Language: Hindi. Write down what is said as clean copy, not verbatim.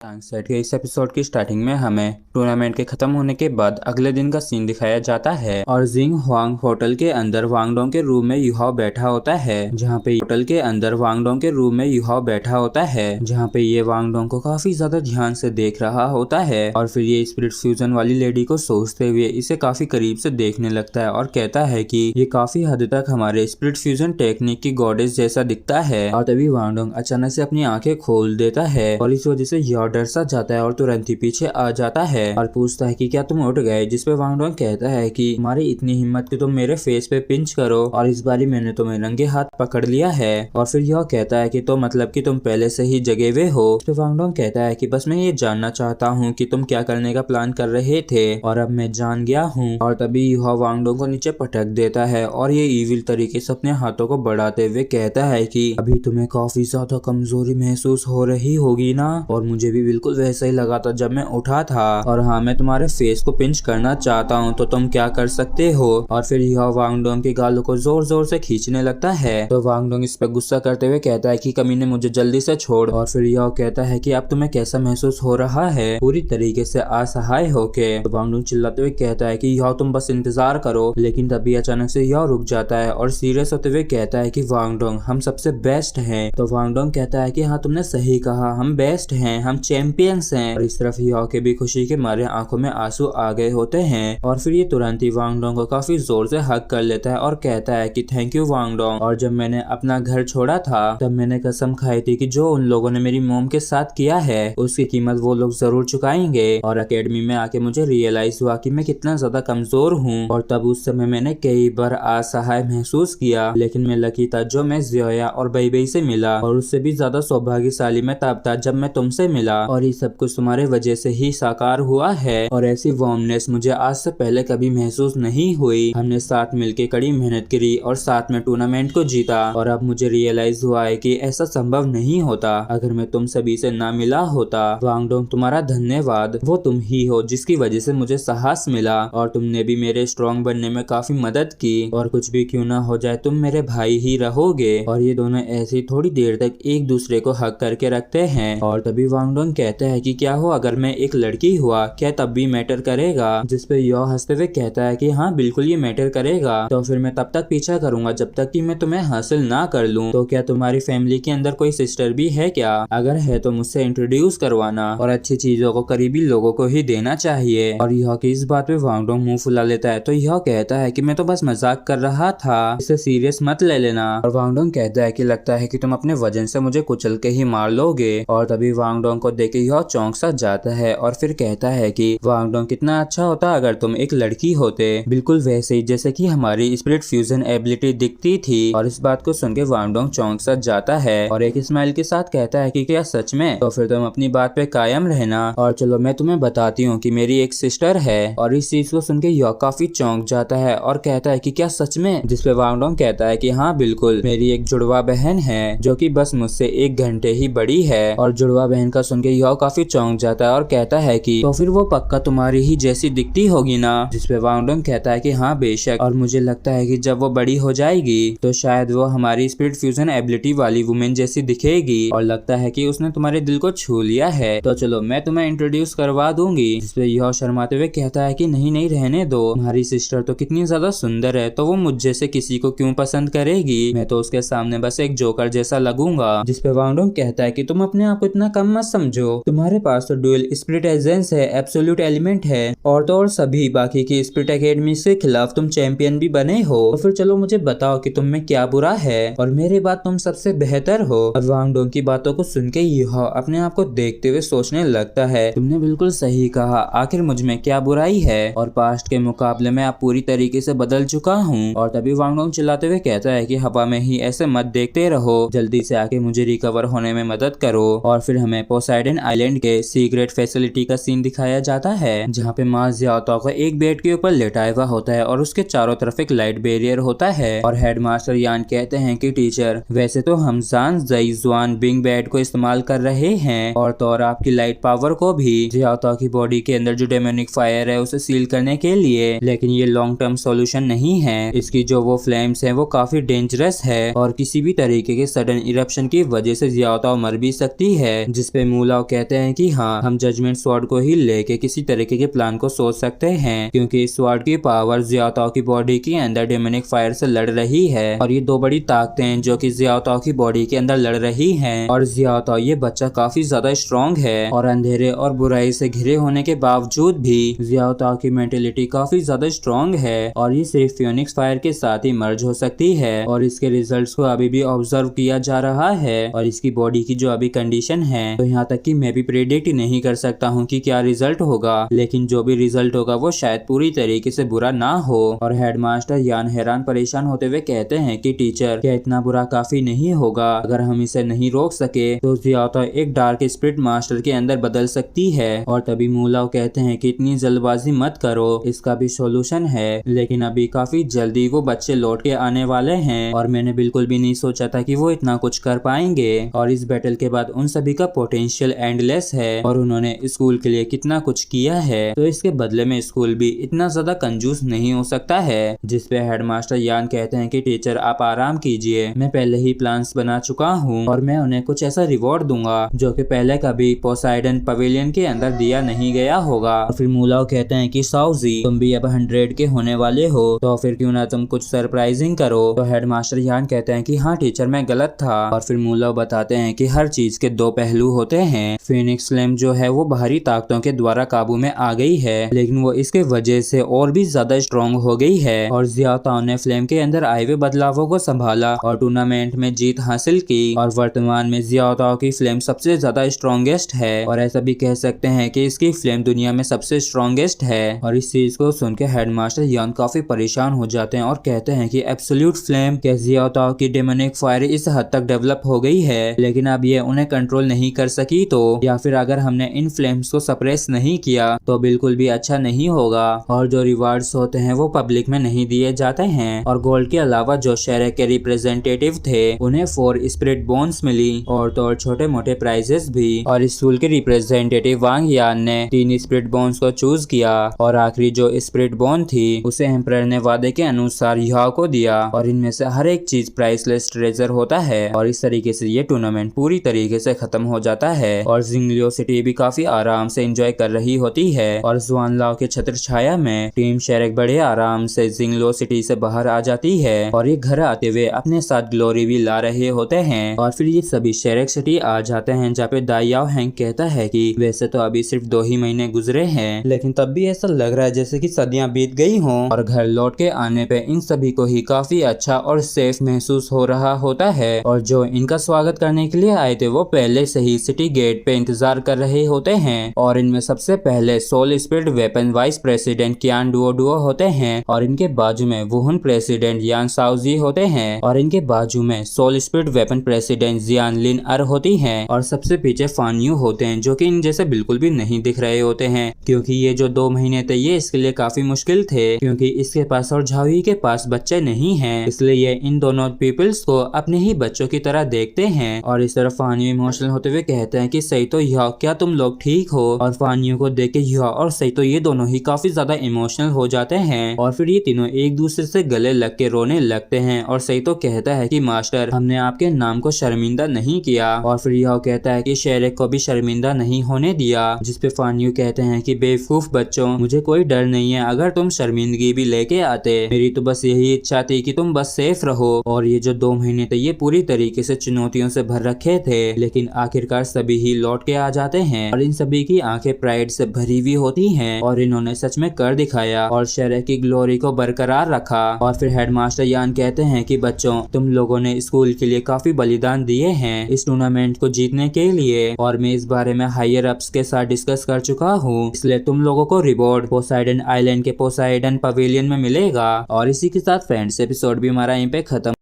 सनसेट के इस एपिसोड की स्टार्टिंग में हमें टूर्नामेंट के खत्म होने के बाद अगले दिन का सीन दिखाया जाता है और जिंग हुआंग होटल के अंदर वांग डोंग के रूम में युहाओ बैठा होता है। जहाँ पे होटल के अंदर वांग डोंग के रूम में युहाओ बैठा होता है, जहाँ पे ये वांग डोंग को काफी ज्यादा ध्यान से देख रहा होता है और फिर ये स्पिरिट फ्यूजन वाली लेडी को सोचते हुए इसे काफी करीब से देखने लगता है और कहता है कि ये काफी हद तक हमारे स्पिरिट फ्यूजन टेक्निक की गॉडेस जैसा दिखता है। और तभी वांग डोंग अचानक से अपनी आंखें खोल देता है और इस वजह से डर सा जाता है और तुरंत ही पीछे आ जाता है और पूछता है कि क्या तुम उठ गए। जिसपे वांग डोंग कहता है कि तुम्हारी इतनी हिम्मत कि तुम मेरे फेस पे पिंच करो और इस बारी मैंने तुम्हें रंगे हाथ पकड़ लिया है। और फिर यह कहता है कि तो मतलब कि तुम पहले से ही जगे हुए हो। तो वांग डोंग कहता है कि बस मैं ये जानना चाहता हूँ कि तुम क्या करने का प्लान कर रहे थे और अब मैं जान गया हूँ। और तभी यह वांग डोंग को नीचे पटक देता है और ये इविल तरीके से अपने हाथों को बढ़ाते हुए कहता है कि अभी तुम्हें काफी ज्यादा कमजोरी महसूस हो रही होगी ना, और मुझे भी बिल्कुल वैसा ही लगा था जब मैं उठा था। और हाँ, मैं तुम्हारे फेस को पिंच करना चाहता हूँ तो तुम क्या कर सकते हो। और फिर यह वांग डोंग के गालों को जोर जोर से खींचने लगता है। तो वांग डोंग इस पर गुस्सा करते हुए कहता है कि कमीने मुझे जल्दी से छोड़। और फिर यह कहता है कि अब तुम्हें कैसा महसूस हो रहा है, पूरी तरीके से असहाय होके। तो वांग डोंग चिल्लाते हुए कहता है कि यह तुम बस इंतजार करो। लेकिन तभी अचानक से यह रुक जाता है और सीरियस होते हुए कहता है कि वांग डोंग हम सबसे बेस्ट हैं। तो वांग डोंग कहता है कि हाँ तुमने सही कहा, हम बेस्ट हैं, हम चैंपियंस हैं। और इस तरफ यह के भी खुशी के मारे आंखों में आंसू आ गए होते हैं। और फिर ये तुरंत ही वांग डोंग को काफी जोर से हक कर लेता है और कहता है कि थैंक यू वांग डोंग। और जब मैंने अपना घर छोड़ा था तब मैंने कसम खाई थी कि जो उन लोगों ने मेरी मॉम के साथ किया है उसकी कीमत वो लोग जरूर चुकाएंगे। और अकेडमी में आके मुझे रियलाइज हुआ कि मैं कितना ज्यादा कमजोर हूँ और तब उस समय मैंने कई बार असहाय महसूस किया। लेकिन मैं लकी था जो मैं जिया और बेबी से मिला, और उससे भी ज्यादा सौभाग्यशाली मैं तब था जब मैं तुमसे मिला। और ये सब कुछ तुम्हारे वजह से ही साकार हुआ है और ऐसी वार्मनेस मुझे आज से पहले कभी महसूस नहीं हुई। हमने साथ मिलकर कड़ी मेहनत करी और साथ में टूर्नामेंट को जीता। और अब मुझे रियलाइज हुआ है कि ऐसा संभव नहीं होता अगर मैं तुम सभी से ना मिला होता। वांग डोंग तुम्हारा धन्यवाद, वो तुम ही हो जिसकी वजह से मुझे साहस मिला और तुमने भी मेरे स्ट्रॉन्ग बनने में काफी मदद की। और कुछ भी क्यों ना हो जाए तुम मेरे भाई ही रहोगे। और ये दोनों ऐसे ही थोड़ी देर तक एक दूसरे को हक करके रखते हैं। और तभी वांग डोंग कहता है कि क्या हो अगर मैं एक लड़की हुआ, क्या तब भी मैटर करेगा। जिसपे यो हंसते हुए कहता है कि हाँ बिल्कुल ये मैटर करेगा। तो फिर मैं तब तक पीछा करूंगा जब तक कि मैं तुम्हें हासिल ना कर लूं। तो क्या तुम्हारी फैमिली के अंदर कोई सिस्टर भी है क्या? अगर है तो मुझसे इंट्रोड्यूस करवाना, और अच्छी चीजों को करीबी लोगों को ही देना चाहिए। और यह की इस बात पे वांग डोंग मुंह फुला लेता है। तो यह कहता है कि मैं तो बस मजाक कर रहा था, इसे सीरियस मत ले लेना। और वांग डोंग कहता है कि लगता है कि तुम अपने वजन से मुझे कुचल के ही मार लोगे। और तभी वांग डोंग को देख के यह चौंक सा जाता है और फिर कहता है कि वांग डोंग कितना अच्छा होता अगर तुम एक लड़की होते, बिल्कुल वैसे ही जैसे कि हमारी स्पिरिट फ्यूजन एबिलिटी दिखती थी। और इस बात को सुन के वांग डोंग चौंक सा जाता है और एक स्माइल के साथ कहता है कि क्या सच में? तो फिर तुम अपनी बात पे कायम रहना। और चलो मैं तुम्हें बताती हूँ कि मेरी एक सिस्टर है। और इस चीज को सुन के यह काफी चौंक जाता है और कहता है कि क्या सच में? जिसपे वांग डोंग कहता है कि हाँ बिल्कुल, मेरी एक जुड़वा बहन है जो कि बस मुझसे 1 घंटे ही बड़ी है। और जुड़वा बहन का सुन के यह काफी चौंक जाता है और कहता है कि तो फिर वो पक्का तुम्हारी ही जैसी दिखती होगी ना। जिसपे वांग डोंग कहता है कि हाँ बेशक, और मुझे लगता है कि जब वो बड़ी हो जाएगी तो शायद वो हमारी स्पिरिट फ्यूजन एबिलिटी वाली वुमेन जैसी दिखेगी। और लगता है कि उसने तुम्हारे दिल को छू लिया है, तो चलो मैं तुम्हें इंट्रोड्यूस करवा दूंगी। जिसपे यह शर्माते हुए कहता है कि नहीं नहीं रहने दो, तुम्हारी सिस्टर तो कितनी ज्यादा सुंदर है तो वो मुझ जैसे किसी को क्यों पसंद करेगी, मैं तो उसके सामने बस एक जोकर जैसा लगूंगा। जिसपे वांग डोंग कहता है कि तुम अपने आप को इतना कम मत समझो, तुम्हारे पास तो डुअल स्पिरिट एजेंस है, एब्सोल्यूट एलिमेंट है, और तो और सभी बाकी की स्पिरिट एकेडमी से खिलाफ तुम चैंपियन भी बने हो। तो फिर चलो मुझे बताओ कि तुम में क्या बुरा है, और मेरे बाद तुम सबसे बेहतर हो। और वांग डोंग की बातों को सुन के यह अपने आप को देखते हुए सोचने लगता है तुमने बिल्कुल सही कहा, आखिर मुझ में क्या बुराई है, और पास्ट के मुकाबले में आप पूरी तरीके से बदल चुका हूँ। और तभी वांग डोंग चिल्लाते हुए कहता है कि हवा में ही ऐसे मत देखते रहो, जल्दी से आके मुझे रिकवर होने में मदद करो। और फिर हमें पोसाइडन आइलैंड के सीक्रेट फैसिलिटी का सीन दिखाया जाता है जहाँ पे मा जियाओ को एक बेड के ऊपर लेटाया हुआ होता है और उसके चारों तरफ एक लाइट बैरियर होता है। और हेडमास्टर यान कहते हैं कि टीचर वैसे तो हम जान जई जुआन बिंग बेड को इस्तेमाल कर रहे हैं, और तो और आपकी लाइट पावर को भी जियाओ की बॉडी के अंदर जो डेमोनिक फायर है उसे सील करने के लिए, लेकिन ये लॉन्ग टर्म सॉल्यूशन नहीं है। इसकी जो वो फ्लेम्स है वो काफी डेंजरस है और किसी भी तरीके के सडन इरप्शन की वजह से जियाओ मर भी सकती है। जिसपे मूलाओ कहते हैं कि हाँ, हम जजमेंट स्वॉर्ड को ही लेके किसी तरीके के प्लान को सोच सकते हैं, क्योंकि इस स्वॉर्ड की पावर जियाओताओ की बॉडी के अंदर डेमोनिक फायर से लड़ रही है और ये दो बड़ी ताकतें जो कि जियाओताओ की बॉडी के अंदर लड़ रही हैं। और जियाओताओ ये बच्चा काफी ज्यादा स्ट्रॉन्ग है और अंधेरे और बुराई से घिरे होने के बावजूद भी जियाओताओ की मेंटेलिटी काफी ज्यादा स्ट्रॉन्ग है और ये सिर्फ फियोनिक्स फायर के साथ ही मर्ज हो सकती है। और इसके रिजल्ट्स को अभी भी ऑब्जर्व किया जा रहा है और इसकी बॉडी की जो अभी कंडीशन है, तो यहाँ तक कि मैं भी प्रेडिक्ट नहीं कर सकता हूँ कि क्या रिजल्ट होगा, लेकिन जो भी रिजल्ट होगा वो शायद पूरी तरीके से बुरा ना हो। और हेडमास्टर यान हैरान परेशान होते हुए कहते हैं कि टीचर, क्या इतना बुरा काफी नहीं होगा? अगर हम इसे नहीं रोक सके तो जियाओताओ एक डार्क स्पिरिट मास्टर के अंदर बदल सकती है। और तभी मूलाओ कहते हैं कि इतनी जल्दबाजी मत करो, इसका भी सॉल्यूशन है, लेकिन अभी काफी जल्दी वो बच्चे लौट के आने वाले हैं और मैंने बिल्कुल भी नहीं सोचा था कि वो इतना कुछ कर पाएंगे। और इस बैटल के बाद उन सभी का पोटेंशियल एंडलेस है और उन्होंने स्कूल के लिए कितना कुछ किया है, तो इसके बदले में स्कूल भी इतना ज्यादा कंजूस नहीं हो सकता है। जिसपे हेडमास्टर यान कहते हैं कि टीचर आप आराम कीजिए, मैं पहले ही प्लान्स बना चुका हूँ और मैं उन्हें कुछ ऐसा रिवॉर्ड दूंगा जो कि पहले कभी पोसाइडन पवेलियन के अंदर दिया नहीं गया होगा। और फिर मूलाओ कहते हैं कि साउजी, तुम भी अब 100 के होने वाले हो, तो फिर क्यों ना तुम कुछ सरप्राइजिंग करो। तो हेडमास्टर यान कहते हैं कि हाँ टीचर, मैं गलत था। और फिर मूलाओ बताते हैं कि हर चीज के दो पहलू होते हैं। फिनिक्स फ्लेम जो है वो बाहरी ताकतों के द्वारा काबू में आ गई है, लेकिन वो इसके वजह से और भी ज्यादा स्ट्रॉन्ग हो गई है। और जियाओताओ ने फ्लेम के अंदर आए हुए बदलावों को संभाला और टूर्नामेंट में जीत हासिल की और वर्तमान में जियाओताओ की फ्लेम सबसे ज्यादा स्ट्रॉन्गेस्ट है और ऐसा भी कह सकते हैं कि इसकी फ्लेम दुनिया में सबसे स्ट्रॉन्गेस्ट है। और इस चीज को सुन के हेडमास्टर यान काफी परेशान हो जाते हैं और कहते हैं कि एब्सोल्यूट फ्लेम क्या जियाओताओ की डेमोनिक फायर इस हद तक डेवलप हो गई है, लेकिन अब ये उन्हें कंट्रोल नहीं कर सकी, तो या फिर अगर हमने इन फ्लेम्स को सप्रेस नहीं किया तो बिल्कुल भी अच्छा नहीं होगा। और जो रिवार्ड्स होते हैं वो पब्लिक में नहीं दिए जाते हैं। और गोल्ड के अलावा जो शेरेक के रिप्रेजेंटेटिव थे उन्हें 4 स्पिरिट बोन्स मिली और तो और छोटे मोटे प्राइजेस भी। और स्कूल के रिप्रेजेंटेटिव वांग यान ने 3 स्पिरिट बोन्स को चूज किया और आखिरी जो स्पिरिट बोन थी उसे एम्परर ने वादे के अनुसार युहाओ को दिया। और इनमें से हर एक चीज प्राइसलेस ट्रेजर होता है। और इस तरीके से ये टूर्नामेंट पूरी तरीके से खत्म हो जाता है और जिंगलियो सिटी भी काफी आराम से एंजॉय कर रही होती है। और जुआनलाओ के छत्र छाया में टीम शेरेक बड़े आराम से जिंगलियो सिटी से बाहर आ जाती है और ये घर आते हुए अपने साथ ग्लोरी भी ला रहे होते हैं। और फिर ये सभी शेरेक सिटी आ जाते हैं, जहाँ पे दाइयाओ हैंग कहता है कि वैसे तो अभी सिर्फ 2 ही महीने गुजरे हैं, लेकिन तब भी ऐसा लग रहा है जैसे कि सदियां बीत गई हों। और घर लौट के आने पे इन सभी को ही काफी अच्छा और सेफ महसूस हो रहा होता है। और जो इनका स्वागत करने के लिए आए थे वो पहले से ही सिटी गेट पे इंतजार कर रहे होते हैं। और इनमें सबसे पहले soul spirit weapon vice president कियान डुओ होते हैं और इनके बाजू में वुहुन प्रेसिडेंट यान साउजी होते हैं और इनके बाजू में सोल स्पिरिट वेपन प्रेसिडेंट जियान लिन अर होती हैं। और सबसे पीछे फान यू होते हैं जो कि इन जैसे बिल्कुल भी नहीं दिख रहे होते हैं, क्योंकि ये जो 2 महीने थे ये इसके लिए काफी मुश्किल थे, क्योंकि इसके पास और झावी के पास बच्चे नहीं हैं, इसलिए ये इन दोनों पीपल्स को अपने ही बच्चों की तरह देखते हैं। और इस तरफ फान यू इमोशनल होते हुए कहते हैं कि सही तो युहाओ, क्या तुम लोग ठीक हो? और फान यू को देख के युहाओ और सही तो ये दोनों ही काफी ज्यादा इमोशनल हो जाते हैं और फिर ये तीनों एक दूसरे से गले लग के रोने लगते हैं। और सही तो कहता है कि मास्टर, हमने आपके नाम को शर्मिंदा नहीं किया। और फिर युहाओ कहता है कि शेरेक को भी शर्मिंदा नहीं होने दिया, जिसपे फान यू कहते हैं कि बेवकूफ बच्चों, मुझे कोई डर नहीं है, अगर तुम शर्मिंदगी भी लेके आते, मेरी तो बस यही इच्छा थी कि तुम बस सेफ रहो। और ये जो 2 महीने थे ये पूरी तरीके से चुनौतियों से भर रखे थे, लेकिन आखिरकार सभी ही लौट के आ जाते हैं और इन सभी की आंखें प्राइड से भरी हुई होती हैं और इन्होंने सच में कर दिखाया और शेरेक की ग्लोरी को बरकरार रखा। और फिर हेडमास्टर यान कहते हैं कि बच्चों, तुम लोगों ने स्कूल के लिए काफी बलिदान दिए हैं इस टूर्नामेंट को जीतने के लिए और मैं इस बारे में हायर अप्स के साथ डिस्कस कर चुका हूँ, इसलिए तुम लोगों को रिवॉर्ड पोसाइडन आइलैंड के पोसाइडन पवेलियन में मिलेगा। और इसी के साथ फ्रेंड्स एपिसोड भी हमारा यहीं पे खत्म।